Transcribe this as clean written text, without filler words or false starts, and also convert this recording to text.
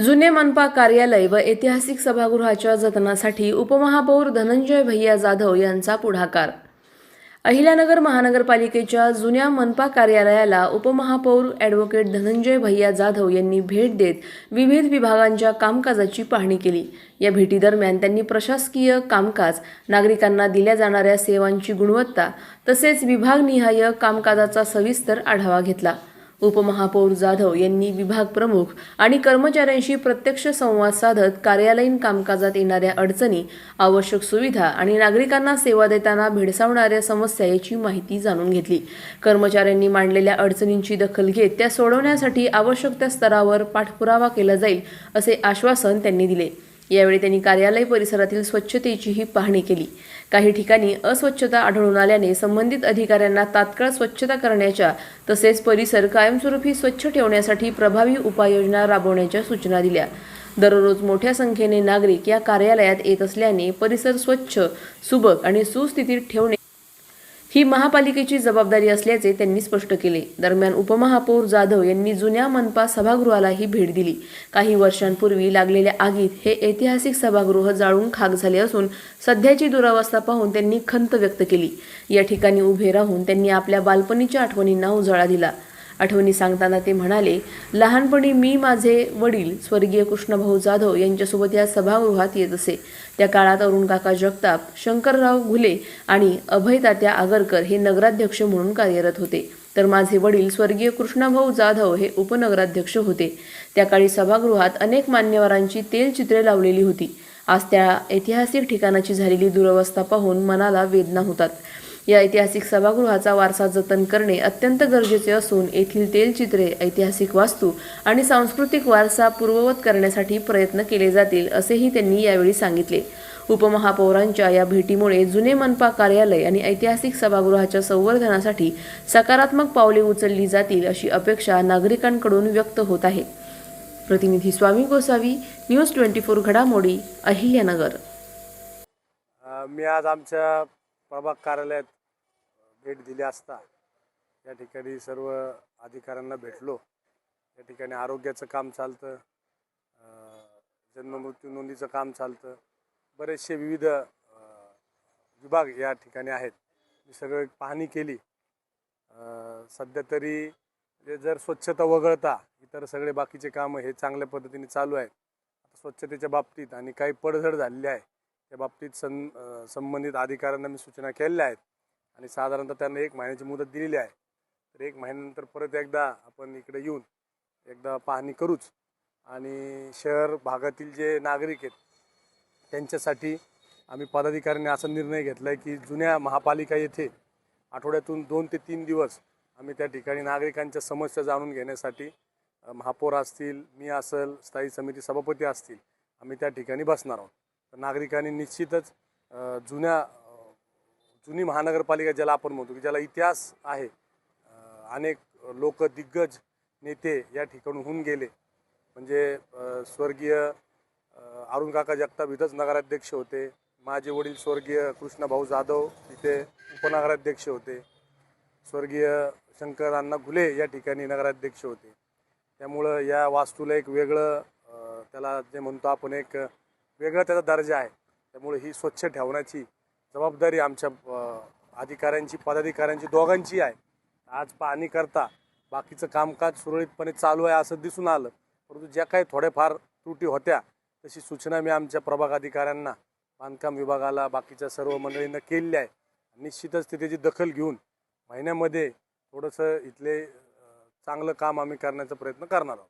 जुने मनपा कार्यालय व ऐतिहासिक सभागृहाच्या जतनासाठी उपमहापौर धनंजय भैया जाधव यांचा पुढाकार। अहिल्यानगर महानगरपालिकेच्या जुन्या मनपा कार्यालयाला उपमहापौर ॲडव्होकेट धनंजय भैया जाधव यांनी भेट देत विविध विभागांच्या कामकाजाची पाहणी केली। या भेटीदरम्यान त्यांनी प्रशासकीय कामकाज, नागरिकांना दिल्या जाणाऱ्या सेवांची गुणवत्ता तसेच विभागनिहाय कामकाजाचा सविस्तर आढावा घेतला। उपमहापौर जाधव यांनी विभाग प्रमुख आणि कर्मचाऱ्यांशी प्रत्यक्ष संवाद साधत कार्यालयीन कामकाजात येणाऱ्या अडचणी, आवश्यक सुविधा आणि नागरिकांना सेवा देताना भेडसावणाऱ्या समस्या याची माहिती जाणून घेतली। कर्मचाऱ्यांनी मांडलेल्या अडचणींची दखल घेत त्या सोडवण्यासाठी आवश्यक त्या स्तरावर पाठपुरावा केला जाईल असे आश्वासन त्यांनी दिले। यावेळी त्यांनी कार्यालय परिसरातील स्वच्छतेचीही पाहणी केली। काही ठिकाणी अस्वच्छता आढळून आल्याने संबंधित अधिकाऱ्यांना तात्काळ स्वच्छता करण्याच्या तसेच परिसर कायमस्वरूपी स्वच्छ ठेवण्यासाठी प्रभावी उपाययोजना राबवण्याच्या सूचना दिल्या। दररोज मोठ्या संख्येने नागरिक या कार्यालयात येत असल्याने परिसर स्वच्छ, सुबक आणि सुस्थितीत ठेवणे ही महापालिकेची जबाबदारी असल्याचे त्यांनी स्पष्ट केले। दरम्यान उपमहापौर जाधव यांनी जुन्या मनपा सभागृहालाही भेट दिली। काही वर्षांपूर्वी लागलेल्या आगीत हे ऐतिहासिक सभागृह जाळून खाक झाले असून सध्याची दुरावस्था पाहून त्यांनी खंत व्यक्त केली। या ठिकाणी उभे राहून त्यांनी आपल्या बालपणीच्या आठवणींना उजाळा दिला। आठवणी सांगताना ते म्हणाले, लहानपणी मी माझे वडील स्वर्गीय कृष्णभाऊ जाधव यांच्यासोबत या सभागृहात येत असे। त्या काळात अरुण काका जगताप, शंकरराव घुले आणि अभय तात्या आगरकर हे नगराध्यक्ष म्हणून कार्यरत होते, तर माझे वडील स्वर्गीय कृष्णभाऊ जाधव हे उपनगराध्यक्ष होते। त्या काळी सभागृहात अनेक मान्यवरांची तेलचित्रे लावलेली होती। आज त्या ऐतिहासिक ठिकाणाची झालेली दुरवस्था पाहून मनाला वेदना होतात। या ऐतिहासिक सभागृहाचा वारसा जतन करणे अत्यंत गरजेचे असून येथील तेलचित्रे, ऐतिहासिक वास्तू आणि सांस्कृतिक वारसा पूर्ववत करण्यासाठी प्रयत्न केले जातील असेही त्यांनी यावेळी सांगितले। उपमहापौरांच्या या भेटीमुळे जुने मनपा कार्यालय आणि ऐतिहासिक सभागृहाच्या संवर्धनासाठी सकारात्मक पावले उचलली जातील अशी अपेक्षा नागरिकांकडून व्यक्त होत आहे। प्रतिनिधी स्वामी गोसावी, न्यूज 24 घडामोडी, अहिल्यानगर। मी आज आमच्या प्रभाग कार्यालयात भेट दिली असता या ठिकाणी सर्व अधिकाऱ्यांना भेटलो। या ठिकाणी आरोग्याचं काम चालतं, जन्ममृत्यू नोंदीचं काम चालतं, बरेचसे विविध विभाग या ठिकाणी आहेत। मी सगळं पाहणी केली। सध्या तरी जर स्वच्छता वगळता इतर सगळे बाकीचे कामं हे चांगल्या पद्धतीने चालू आहेत। स्वच्छतेच्या बाबतीत आणि काही पडझड झालेली आहे त्या बाबतीत संबंधित अधिकाऱ्यांना मी सूचना केलेल्या आहेत आणि साधारणतः त्यांना 1 महिन्याची मुदत दिलेली आहे। तर 1 महिन्यानंतर परत एकदा आपण इकडे येऊन एकदा पाहणी करूच आणि शहर भागातील जे नागरिक आहेत त्यांच्यासाठी आम्ही पदाधिकाऱ्यांनी असा निर्णय घेतला आहे की जुन्या महापालिका येथे आठवड्यातून 2 ते 3 दिवस आम्ही त्या ठिकाणी नागरिकांच्या समस्या जाणून घेण्यासाठी महापौर असतील, मी असेल, स्थायी समिती सभापती असतील, आम्ही त्या ठिकाणी बसणार आहोत। तर नागरिकांनी निश्चितच जुनी महानगरपालिका ज्याला आपण म्हणतो की ज्याला इतिहास आहे, अनेक लोक दिग्गज नेते या ठिकाणून होऊन गेले, म्हणजे स्वर्गीय अरुण काका जगताप इथंच नगराध्यक्ष होते, माझे वडील स्वर्गीय कृष्णभाऊ जाधव इथे उपनगराध्यक्ष होते, स्वर्गीय शंकरअण्णा घुले या ठिकाणी नगराध्यक्ष होते। त्यामुळं या वास्तूला एक वेगळं त्याला जे म्हणतो आपण एक वेगळा त्याचा दर्जा आहे। त्यामुळे ही स्वच्छ ठेवण्याची जबाबदारी आमच्या अधिकाऱ्यांची, पदाधिकाऱ्यांची दोघांची आहे। आज पाहणी करता बाकीचं कामकाज सुरळीतपणे चालू आहे असं दिसून आलं, परंतु ज्या काही थोड्याफार त्रुटी होत्या तशी सूचना मी आमच्या प्रभाग अधिकाऱ्यांना, बांधकाम विभागाला, बाकीच्या सर्व मंडळींना केलेली आहे। निश्चितच ते त्याची दखल घेऊन महिन्यामध्ये थोडंसं इथले चांगलं काम आम्ही करण्याचा प्रयत्न करणार आहोत।